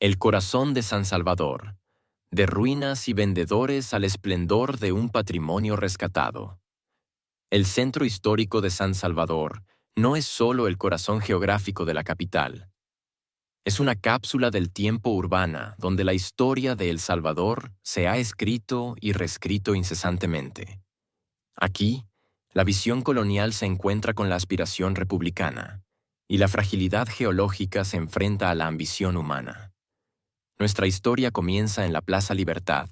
El corazón de San Salvador, de ruinas y vendedores al esplendor de un patrimonio rescatado. El centro histórico de San Salvador no es solo el corazón geográfico de la capital. Es una cápsula del tiempo urbana donde la historia de El Salvador se ha escrito y reescrito incesantemente. Aquí, la visión colonial se encuentra con la aspiración republicana, y la fragilidad geológica se enfrenta a la ambición humana. Nuestra historia comienza en la Plaza Libertad,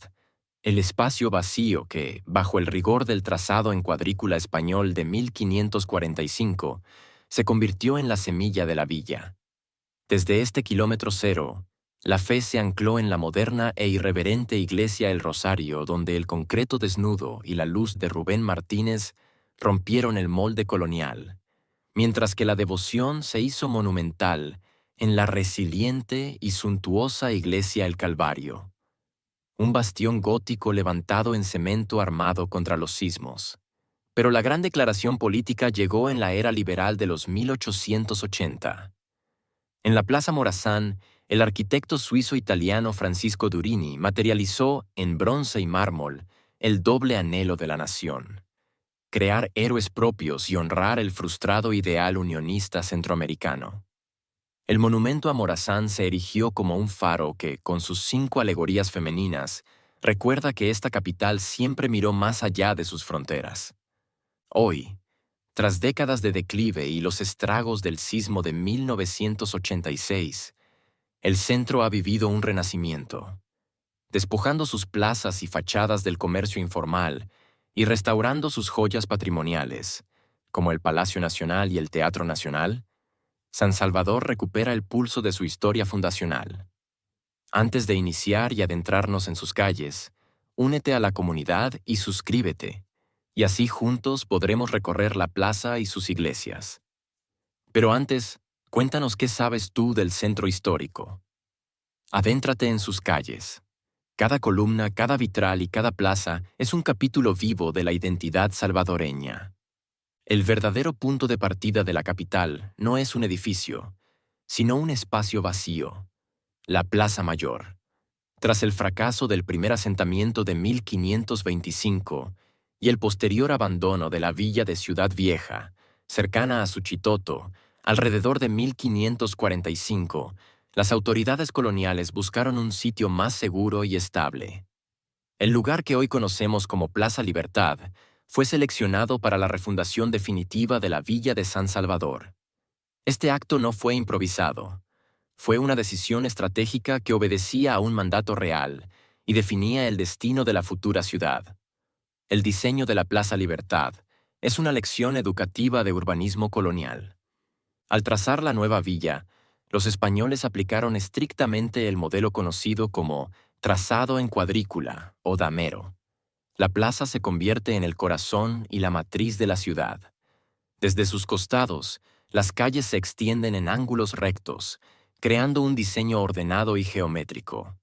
el espacio vacío que, bajo el rigor del trazado en cuadrícula español de 1545, se convirtió en la semilla de la villa. Desde este kilómetro cero, la fe se ancló en la moderna e irreverente iglesia El Rosario, donde el concreto desnudo y la luz de Rubén Martínez rompieron el molde colonial, mientras que la devoción se hizo monumental en la resiliente y suntuosa iglesia El Calvario, un bastión gótico levantado en cemento armado contra los sismos. Pero la gran declaración política llegó en la era liberal de los 1880. En la Plaza Morazán, el arquitecto suizo-italiano Francisco Durini materializó, en bronce y mármol, el doble anhelo de la nación: crear héroes propios y honrar el frustrado ideal unionista centroamericano. El monumento a Morazán se erigió como un faro que, con sus 5 alegorías femeninas, recuerda que esta capital siempre miró más allá de sus fronteras. Hoy, tras décadas de declive y los estragos del sismo de 1986, el centro ha vivido un renacimiento, despojando sus plazas y fachadas del comercio informal y restaurando sus joyas patrimoniales, como el Palacio Nacional y el Teatro Nacional. San Salvador recupera el pulso de su historia fundacional. Antes de iniciar y adentrarnos en sus calles, únete a la comunidad y suscríbete, y así juntos podremos recorrer la plaza y sus iglesias. Pero antes, cuéntanos qué sabes tú del centro histórico. Adéntrate en sus calles. Cada columna, cada vitral y cada plaza es un capítulo vivo de la identidad salvadoreña. El verdadero punto de partida de la capital no es un edificio, sino un espacio vacío, la Plaza Mayor. Tras el fracaso del primer asentamiento de 1525 y el posterior abandono de la villa de Ciudad Vieja, cercana a Suchitoto, alrededor de 1545, las autoridades coloniales buscaron un sitio más seguro y estable. El lugar que hoy conocemos como Plaza Libertad fue seleccionado para la refundación definitiva de la Villa de San Salvador. Este acto no fue improvisado. Fue una decisión estratégica que obedecía a un mandato real y definía el destino de la futura ciudad. El diseño de la Plaza Libertad es una lección educativa de urbanismo colonial. Al trazar la nueva villa, los españoles aplicaron estrictamente el modelo conocido como trazado en cuadrícula o damero. La plaza se convierte en el corazón y la matriz de la ciudad. Desde sus costados, las calles se extienden en ángulos rectos, creando un diseño ordenado y geométrico.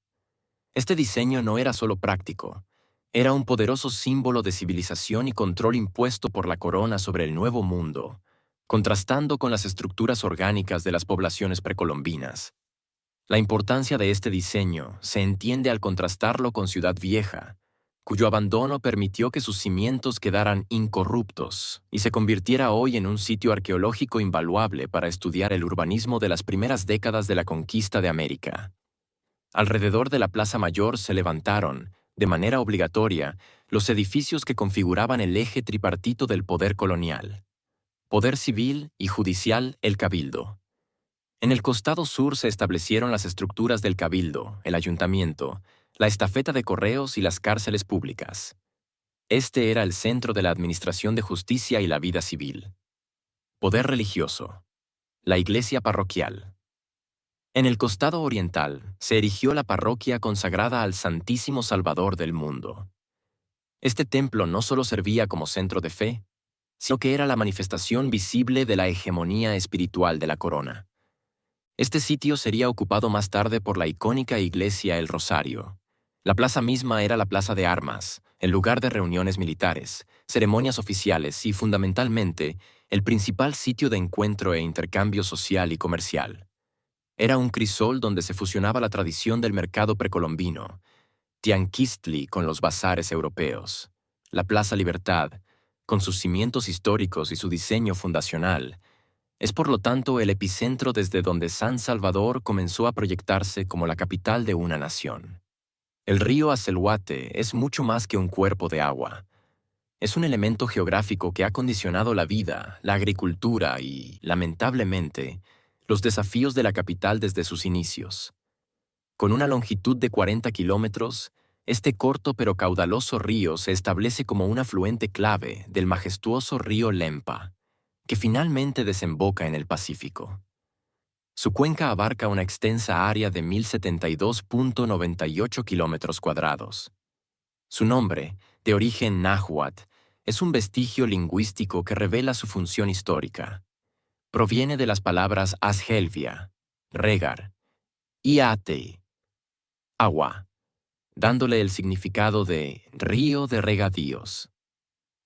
Este diseño no era solo práctico, era un poderoso símbolo de civilización y control impuesto por la corona sobre el Nuevo Mundo, contrastando con las estructuras orgánicas de las poblaciones precolombinas. La importancia de este diseño se entiende al contrastarlo con Ciudad Vieja, cuyo abandono permitió que sus cimientos quedaran incorruptos y se convirtiera hoy en un sitio arqueológico invaluable para estudiar el urbanismo de las primeras décadas de la conquista de América. Alrededor de la Plaza Mayor se levantaron, de manera obligatoria, los edificios que configuraban el eje tripartito del poder colonial: poder civil y judicial, el Cabildo. En el costado sur se establecieron las estructuras del Cabildo, el Ayuntamiento, la estafeta de correos y las cárceles públicas. Este era el centro de la administración de justicia y la vida civil. Poder religioso. La iglesia parroquial. En el costado oriental se erigió la parroquia consagrada al Santísimo Salvador del mundo. Este templo no solo servía como centro de fe, sino que era la manifestación visible de la hegemonía espiritual de la corona. Este sitio sería ocupado más tarde por la icónica iglesia El Rosario. La plaza misma era la plaza de armas, el lugar de reuniones militares, ceremonias oficiales y, fundamentalmente, el principal sitio de encuentro e intercambio social y comercial. Era un crisol donde se fusionaba la tradición del mercado precolombino, Tianquistli con los bazares europeos, la Plaza Libertad, con sus cimientos históricos y su diseño fundacional, es por lo tanto el epicentro desde donde San Salvador comenzó a proyectarse como la capital de una nación. El río Acelhuate es mucho más que un cuerpo de agua. Es un elemento geográfico que ha condicionado la vida, la agricultura y, lamentablemente, los desafíos de la capital desde sus inicios. Con una longitud de 40 kilómetros, este corto pero caudaloso río se establece como un afluente clave del majestuoso río Lempa, que finalmente desemboca en el Pacífico. Su cuenca abarca una extensa área de 1072,98 kilómetros cuadrados. Su nombre, de origen náhuatl, es un vestigio lingüístico que revela su función histórica. Proviene de las palabras Ashelvia, regar, y ate, agua, dándole el significado de río de regadíos.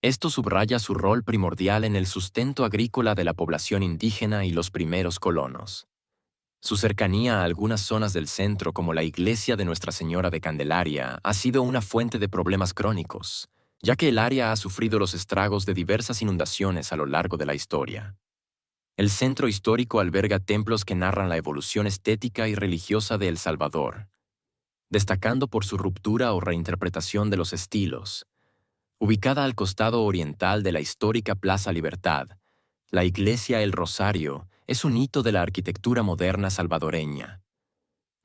Esto subraya su rol primordial en el sustento agrícola de la población indígena y los primeros colonos. Su cercanía a algunas zonas del centro, como la iglesia de Nuestra Señora de Candelaria, ha sido una fuente de problemas crónicos, ya que el área ha sufrido los estragos de diversas inundaciones a lo largo de la historia. El centro histórico alberga templos que narran la evolución estética y religiosa de El Salvador, destacando por su ruptura o reinterpretación de los estilos. Ubicada al costado oriental de la histórica Plaza Libertad, la Iglesia El Rosario es un hito de la arquitectura moderna salvadoreña.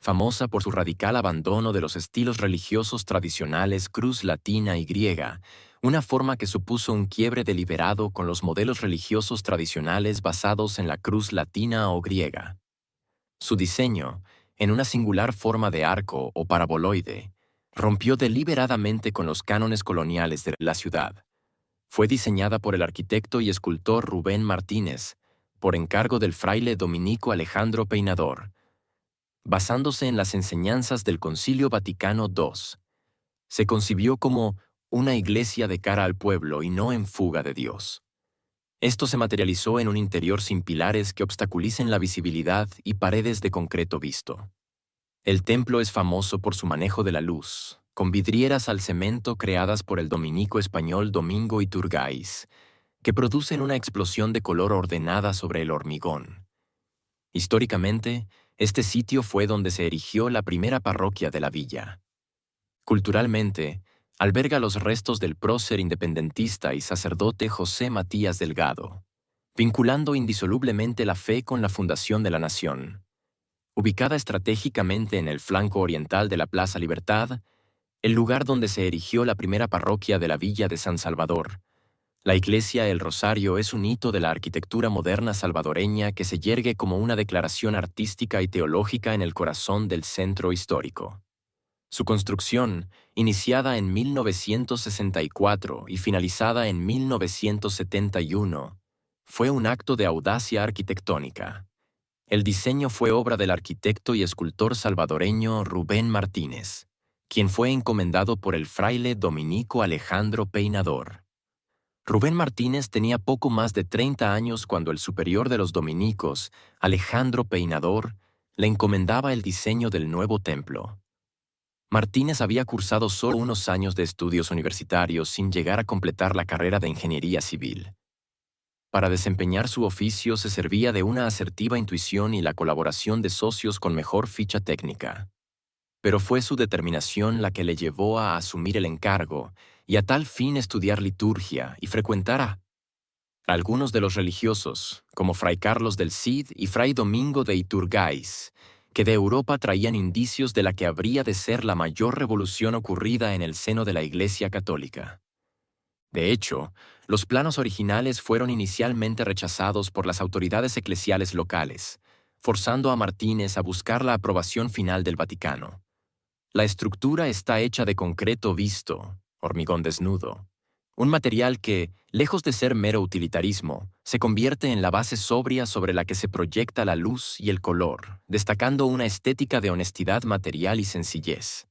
Famosa por su radical abandono de los estilos religiosos tradicionales cruz latina y griega, una forma que supuso un quiebre deliberado con los modelos religiosos tradicionales basados en la cruz latina o griega. Su diseño, en una singular forma de arco o paraboloide, rompió deliberadamente con los cánones coloniales de la ciudad. Fue diseñada por el arquitecto y escultor Rubén Martínez, por encargo del fraile dominico Alejandro Peinador, basándose en las enseñanzas del Concilio Vaticano II. Se concibió como una iglesia de cara al pueblo y no en fuga de Dios. Esto se materializó en un interior sin pilares que obstaculicen la visibilidad y paredes de concreto visto. El templo es famoso por su manejo de la luz, con vidrieras al cemento creadas por el dominico español Domingo Iturgaiz, que producen una explosión de color ordenada sobre el hormigón. Históricamente, este sitio fue donde se erigió la primera parroquia de la villa. Culturalmente, alberga los restos del prócer independentista y sacerdote José Matías Delgado, vinculando indisolublemente la fe con la fundación de la nación. Ubicada estratégicamente en el flanco oriental de la Plaza Libertad, el lugar donde se erigió la primera parroquia de la villa de San Salvador, la iglesia El Rosario es un hito de la arquitectura moderna salvadoreña que se yergue como una declaración artística y teológica en el corazón del centro histórico. Su construcción, iniciada en 1964 y finalizada en 1971, fue un acto de audacia arquitectónica. El diseño fue obra del arquitecto y escultor salvadoreño Rubén Martínez, quien fue encomendado por el fraile dominico Alejandro Peinador. Rubén Martínez tenía poco más de 30 años cuando el superior de los dominicos, Alejandro Peinador, le encomendaba el diseño del nuevo templo. Martínez había cursado solo unos años de estudios universitarios sin llegar a completar la carrera de ingeniería civil. Para desempeñar su oficio se servía de una asertiva intuición y la colaboración de socios con mejor ficha técnica. Pero fue su determinación la que le llevó a asumir el encargo y a tal fin estudiar liturgia y frecuentar a algunos de los religiosos, como Fray Carlos del Cid y Fray Domingo de Iturgaiz, que de Europa traían indicios de la que habría de ser la mayor revolución ocurrida en el seno de la Iglesia Católica. De hecho, los planos originales fueron inicialmente rechazados por las autoridades eclesiales locales, forzando a Martínez a buscar la aprobación final del Vaticano. La estructura está hecha de concreto visto, hormigón desnudo, un material que, lejos de ser mero utilitarismo, se convierte en la base sobria sobre la que se proyecta la luz y el color, destacando una estética de honestidad material y sencillez.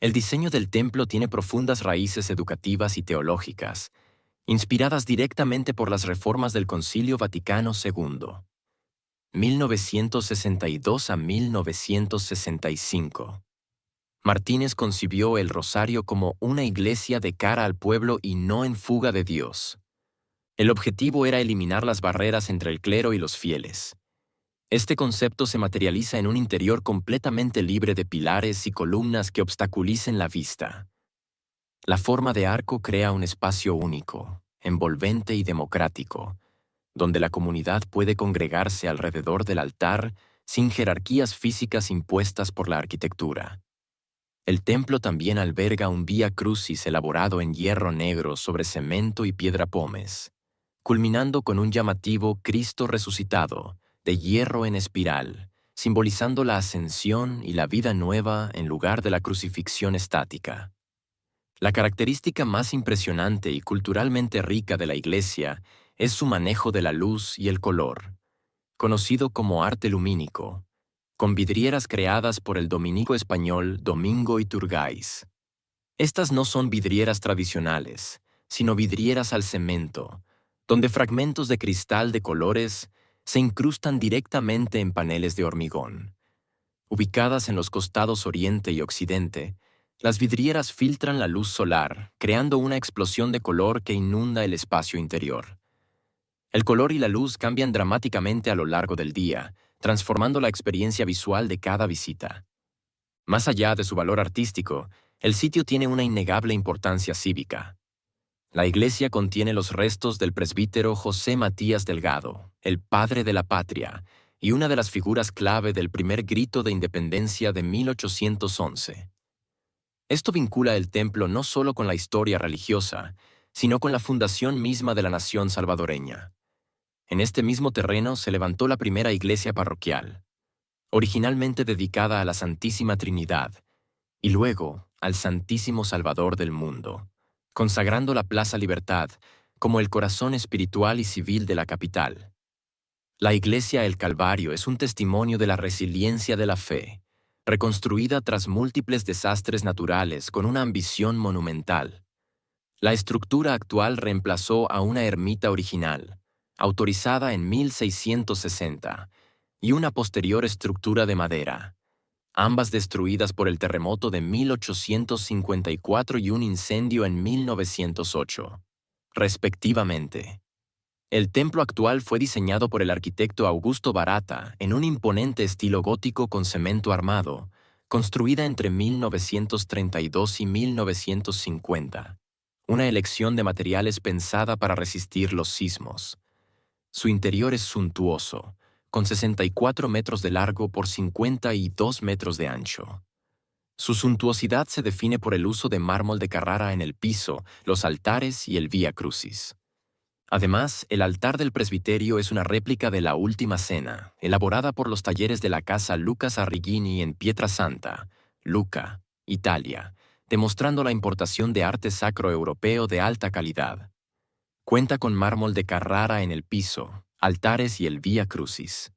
El diseño del templo tiene profundas raíces educativas y teológicas, inspiradas directamente por las reformas del Concilio Vaticano II. 1962 a 1965. Martínez concibió el Rosario como una iglesia de cara al pueblo y no en fuga de Dios. El objetivo era eliminar las barreras entre el clero y los fieles. Este concepto se materializa en un interior completamente libre de pilares y columnas que obstaculicen la vista. La forma de arco crea un espacio único, envolvente y democrático, donde la comunidad puede congregarse alrededor del altar sin jerarquías físicas impuestas por la arquitectura. El templo también alberga un Vía Crucis elaborado en hierro negro sobre cemento y piedra pómez, culminando con un llamativo Cristo resucitado, de hierro en espiral, simbolizando la ascensión y la vida nueva en lugar de la crucifixión estática. La característica más impresionante y culturalmente rica de la iglesia es su manejo de la luz y el color, conocido como arte lumínico, con vidrieras creadas por el dominico español Domingo Iturgaiz. Estas no son vidrieras tradicionales, sino vidrieras al cemento, donde fragmentos de cristal de colores se incrustan directamente en paneles de hormigón. Ubicadas en los costados oriente y occidente, las vidrieras filtran la luz solar, creando una explosión de color que inunda el espacio interior. El color y la luz cambian dramáticamente a lo largo del día, transformando la experiencia visual de cada visita. Más allá de su valor artístico, el sitio tiene una innegable importancia cívica. La iglesia contiene los restos del presbítero José Matías Delgado, el padre de la patria, y una de las figuras clave del primer grito de independencia de 1811. Esto vincula el templo no solo con la historia religiosa, sino con la fundación misma de la nación salvadoreña. En este mismo terreno se levantó la primera iglesia parroquial, originalmente dedicada a la Santísima Trinidad, y luego al Santísimo Salvador del mundo, consagrando la Plaza Libertad como el corazón espiritual y civil de la capital. La iglesia El Calvario es un testimonio de la resiliencia de la fe, reconstruida tras múltiples desastres naturales con una ambición monumental. La estructura actual reemplazó a una ermita original, autorizada en 1660, y una posterior estructura de madera, ambas destruidas por el terremoto de 1854 y un incendio en 1908, respectivamente. El templo actual fue diseñado por el arquitecto Augusto Barata en un imponente estilo gótico con cemento armado, construida entre 1932 y 1950, una elección de materiales pensada para resistir los sismos. Su interior es suntuoso, con 64 metros de largo por 52 metros de ancho. Su suntuosidad se define por el uso de mármol de Carrara en el piso, los altares y el Vía Crucis. Además, el altar del presbiterio es una réplica de la Última Cena, elaborada por los talleres de la casa Lucas Arrighini en Pietrasanta, Lucca, Italia, demostrando la importación de arte sacro europeo de alta calidad. Cuenta con mármol de Carrara en el piso, altares y el Vía Crucis.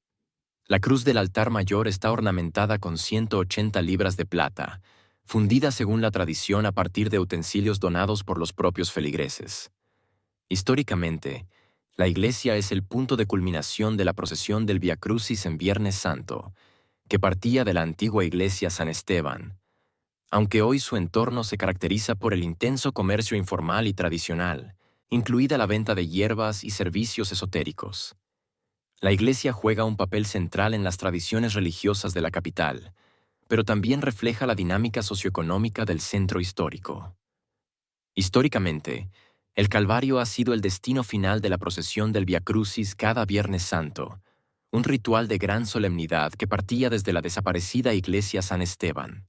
La cruz del altar mayor está ornamentada con 180 libras de plata, fundida según la tradición a partir de utensilios donados por los propios feligreses. Históricamente, la iglesia es el punto de culminación de la procesión del Vía Crucis en Viernes Santo, que partía de la antigua iglesia San Esteban, aunque hoy su entorno se caracteriza por el intenso comercio informal y tradicional, incluida la venta de hierbas y servicios esotéricos. La iglesia juega un papel central en las tradiciones religiosas de la capital, pero también refleja la dinámica socioeconómica del centro histórico. Históricamente, el Calvario ha sido el destino final de la procesión del Vía Crucis cada Viernes Santo, un ritual de gran solemnidad que partía desde la desaparecida iglesia San Esteban.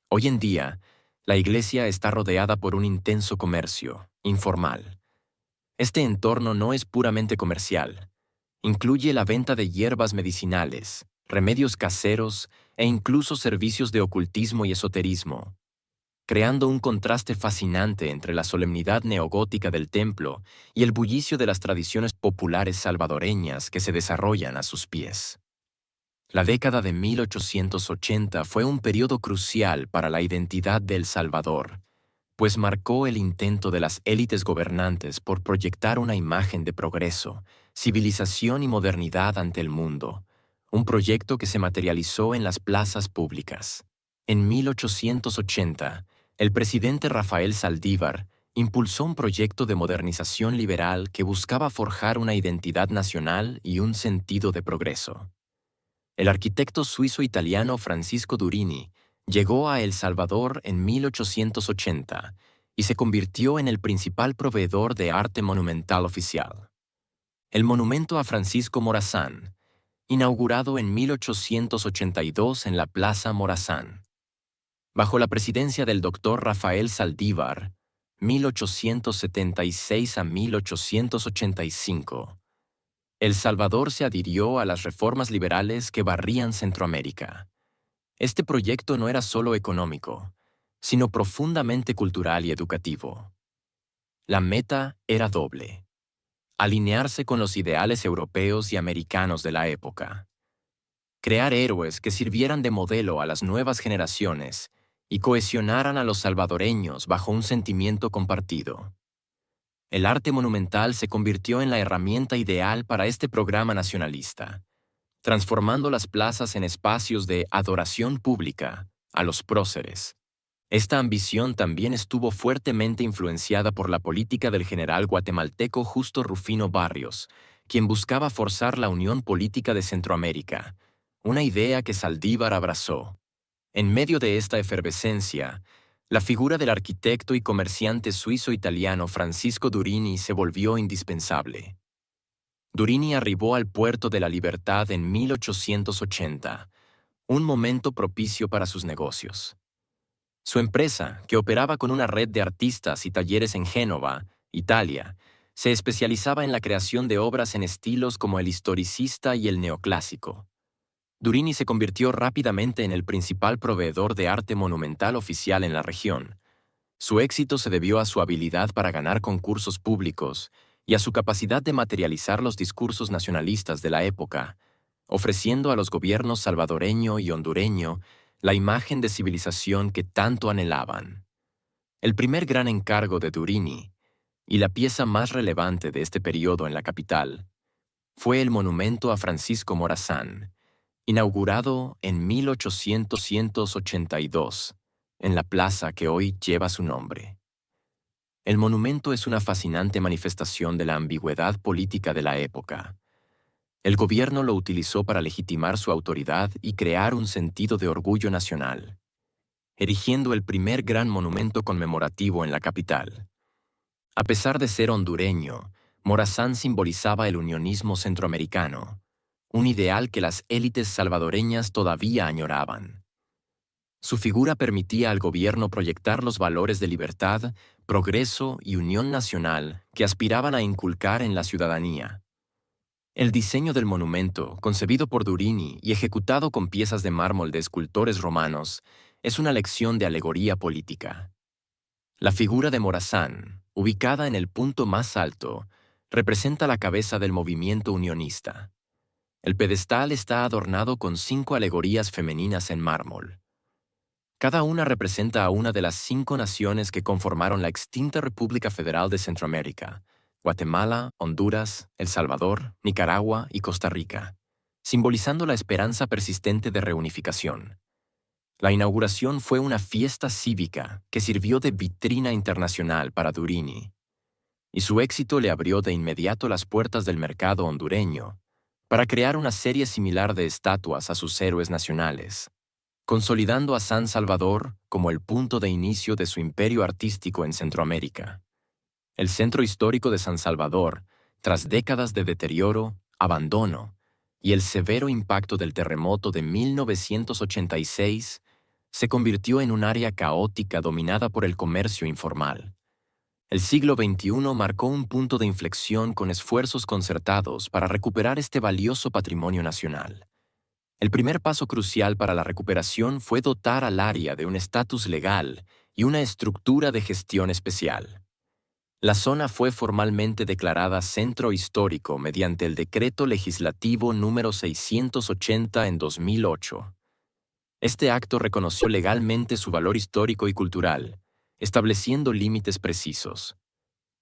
Hoy en día, la iglesia está rodeada por un intenso comercio, informal. Este entorno no es puramente comercial. Incluye la venta de hierbas medicinales, remedios caseros e incluso servicios de ocultismo y esoterismo, creando un contraste fascinante entre la solemnidad neogótica del templo y el bullicio de las tradiciones populares salvadoreñas que se desarrollan a sus pies. La década de 1880 fue un periodo crucial para la identidad de El Salvador, pues marcó el intento de las élites gobernantes por proyectar una imagen de progreso, Civilización y modernidad ante el mundo, un proyecto que se materializó en las plazas públicas. En 1880, el presidente Rafael Saldívar impulsó un proyecto de modernización liberal que buscaba forjar una identidad nacional y un sentido de progreso. El arquitecto suizo-italiano Francisco Durini llegó a El Salvador en 1880 y se convirtió en el principal proveedor de arte monumental oficial. El monumento a Francisco Morazán, inaugurado en 1882 en la Plaza Morazán. Bajo la presidencia del doctor Rafael Saldívar, 1876 a 1885, El Salvador se adhirió a las reformas liberales que barrían Centroamérica. Este proyecto no era solo económico, sino profundamente cultural y educativo. La meta era doble: alinearse con los ideales europeos y americanos de la época, crear héroes que sirvieran de modelo a las nuevas generaciones y cohesionaran a los salvadoreños bajo un sentimiento compartido. El arte monumental se convirtió en la herramienta ideal para este programa nacionalista, transformando las plazas en espacios de adoración pública a los próceres. Esta ambición también estuvo fuertemente influenciada por la política del general guatemalteco Justo Rufino Barrios, quien buscaba forzar la unión política de Centroamérica, una idea que Saldívar abrazó. En medio de esta efervescencia, la figura del arquitecto y comerciante suizo-italiano Francisco Durini se volvió indispensable. Durini arribó al puerto de la Libertad en 1880, un momento propicio para sus negocios. Su empresa, que operaba con una red de artistas y talleres en Génova, Italia, se especializaba en la creación de obras en estilos como el historicista y el neoclásico. Durini se convirtió rápidamente en el principal proveedor de arte monumental oficial en la región. Su éxito se debió a su habilidad para ganar concursos públicos y a su capacidad de materializar los discursos nacionalistas de la época, ofreciendo a los gobiernos salvadoreño y hondureño la imagen de civilización que tanto anhelaban. El primer gran encargo de Durini, y la pieza más relevante de este periodo en la capital, fue el monumento a Francisco Morazán, inaugurado en 1882, en la plaza que hoy lleva su nombre. El monumento es una fascinante manifestación de la ambigüedad política de la época. El gobierno lo utilizó para legitimar su autoridad y crear un sentido de orgullo nacional, erigiendo el primer gran monumento conmemorativo en la capital. A pesar de ser hondureño, Morazán simbolizaba el unionismo centroamericano, un ideal que las élites salvadoreñas todavía añoraban. Su figura permitía al gobierno proyectar los valores de libertad, progreso y unión nacional que aspiraban a inculcar en la ciudadanía. El diseño del monumento, concebido por Durini y ejecutado con piezas de mármol de escultores romanos, es una lección de alegoría política. La figura de Morazán, ubicada en el punto más alto, representa la cabeza del movimiento unionista. El pedestal está adornado con 5 alegorías femeninas en mármol. Cada una representa a una de las 5 naciones que conformaron la extinta República Federal de Centroamérica: Guatemala, Honduras, El Salvador, Nicaragua y Costa Rica, simbolizando la esperanza persistente de reunificación. La inauguración fue una fiesta cívica que sirvió de vitrina internacional para Durini, y su éxito le abrió de inmediato las puertas del mercado hondureño para crear una serie similar de estatuas a sus héroes nacionales, consolidando a San Salvador como el punto de inicio de su imperio artístico en Centroamérica. El centro histórico de San Salvador, tras décadas de deterioro, abandono y el severo impacto del terremoto de 1986, se convirtió en un área caótica dominada por el comercio informal. El siglo XXI marcó un punto de inflexión con esfuerzos concertados para recuperar este valioso patrimonio nacional. El primer paso crucial para la recuperación fue dotar al área de un estatus legal y una estructura de gestión especial. La zona fue formalmente declarada Centro Histórico mediante el Decreto Legislativo número 680 en 2008. Este acto reconoció legalmente su valor histórico y cultural, estableciendo límites precisos.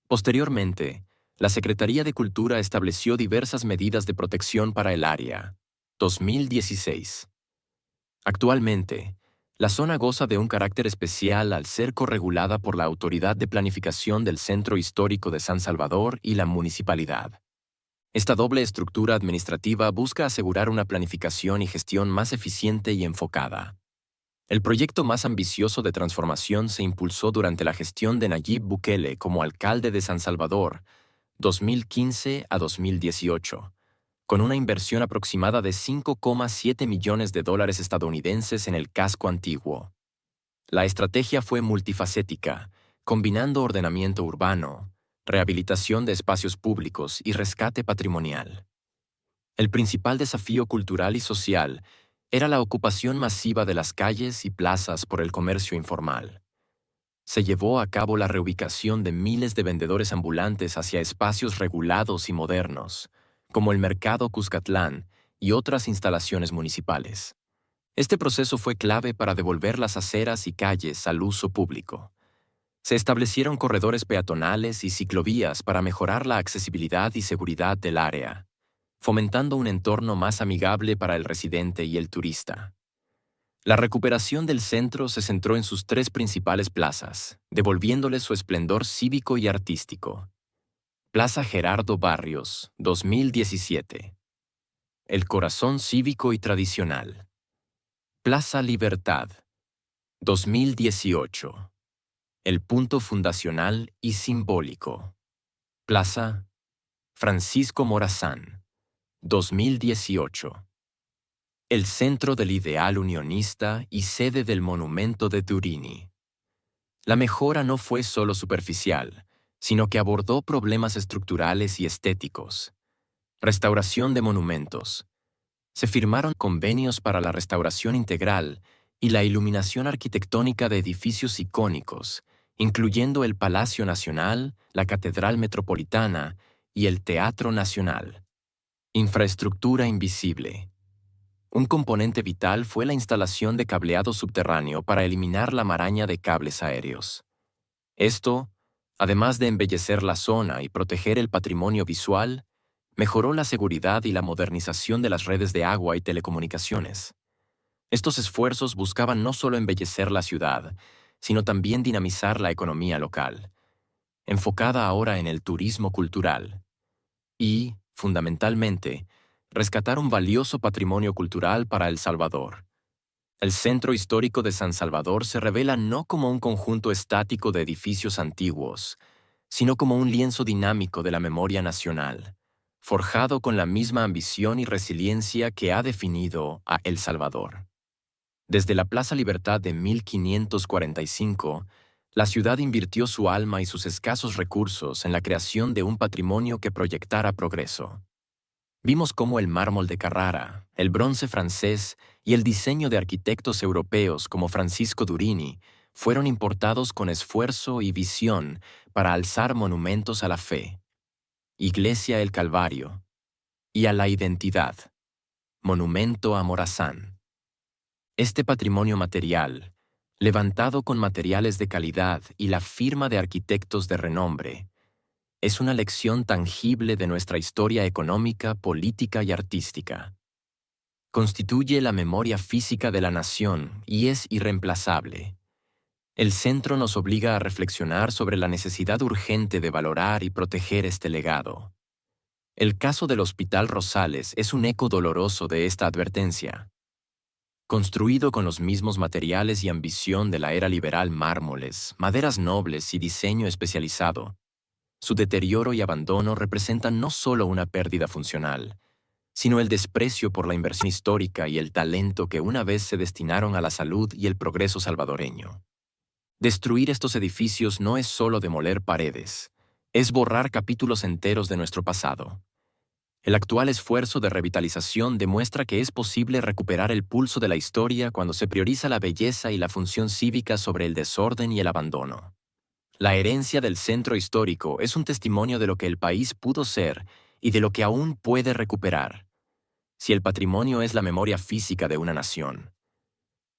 Posteriormente, La Secretaría de Cultura estableció diversas medidas de protección para el área. 2016. Actualmente, la zona goza de un carácter especial al ser corregulada por la Autoridad de Planificación del Centro Histórico de San Salvador y la Municipalidad. Esta doble estructura administrativa busca asegurar una planificación y gestión más eficiente y enfocada. El proyecto más ambicioso de transformación se impulsó durante la gestión de Nayib Bukele como alcalde de San Salvador, 2015 a 2018, con una inversión aproximada de 5,7 millones de dólares estadounidenses en el casco antiguo. La estrategia fue multifacética, combinando ordenamiento urbano, rehabilitación de espacios públicos y rescate patrimonial. El principal desafío cultural y social era la ocupación masiva de las calles y plazas por el comercio informal. Se llevó a cabo la reubicación de miles de vendedores ambulantes hacia espacios regulados y modernos, como el Mercado Cuscatlán y otras instalaciones municipales. Este proceso fue clave para devolver las aceras y calles al uso público. Se establecieron corredores peatonales y ciclovías para mejorar la accesibilidad y seguridad del área, fomentando un entorno más amigable para el residente y el turista. La recuperación del centro se centró en sus tres principales plazas, devolviéndole su esplendor cívico y artístico. Plaza Gerardo Barrios, 2017. El corazón cívico y tradicional. Plaza Libertad, 2018. El punto fundacional y simbólico. Plaza Francisco Morazán, 2018. El centro del ideal unionista y sede del monumento de Turini. La mejora no fue solo superficial, sino que abordó problemas estructurales y estéticos. Restauración de monumentos. Se firmaron convenios para la restauración integral y la iluminación arquitectónica de edificios icónicos, incluyendo el Palacio Nacional, la Catedral Metropolitana y el Teatro Nacional. Infraestructura invisible. Un componente vital fue la instalación de cableado subterráneo para eliminar la maraña de cables aéreos. Esto, además de embellecer la zona y proteger el patrimonio visual, mejoró la seguridad y la modernización de las redes de agua y telecomunicaciones. Estos esfuerzos buscaban no solo embellecer la ciudad, sino también dinamizar la economía local, enfocada ahora en el turismo cultural. Y, fundamentalmente, rescatar un valioso patrimonio cultural para El Salvador. El Centro Histórico de San Salvador se revela no como un conjunto estático de edificios antiguos, sino como un lienzo dinámico de la memoria nacional, forjado con la misma ambición y resiliencia que ha definido a El Salvador. Desde la Plaza Libertad de 1545, la ciudad invirtió su alma y sus escasos recursos en la creación de un patrimonio que proyectara progreso. Vimos cómo el mármol de Carrara, el bronce francés y el diseño de arquitectos europeos como Francisco Durini fueron importados con esfuerzo y visión para alzar monumentos a la fe, Iglesia El Calvario, y a la identidad, Monumento a Morazán. Este patrimonio material, levantado con materiales de calidad y la firma de arquitectos de renombre, es una lección tangible de nuestra historia económica, política y artística. Constituye la memoria física de la nación y es irreemplazable. El centro nos obliga a reflexionar sobre la necesidad urgente de valorar y proteger este legado. El caso del Hospital Rosales es un eco doloroso de esta advertencia. Construido con los mismos materiales y ambición de la era liberal, mármoles, maderas nobles y diseño especializado, su deterioro y abandono representan no solo una pérdida funcional, sino el desprecio por la inversión histórica y el talento que una vez se destinaron a la salud y el progreso salvadoreño. Destruir estos edificios no es solo demoler paredes, es borrar capítulos enteros de nuestro pasado. El actual esfuerzo de revitalización demuestra que es posible recuperar el pulso de la historia cuando se prioriza la belleza y la función cívica sobre el desorden y el abandono. La herencia del centro histórico es un testimonio de lo que el país pudo ser y de lo que aún puede recuperar. Si el patrimonio es la memoria física de una nación,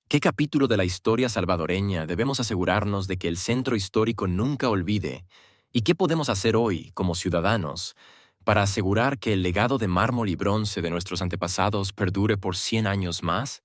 ¿qué capítulo de la historia salvadoreña debemos asegurarnos de que el centro histórico nunca olvide ¿Y qué podemos hacer hoy, como ciudadanos, para asegurar que el legado de mármol y bronce de nuestros antepasados perdure por 100 años más?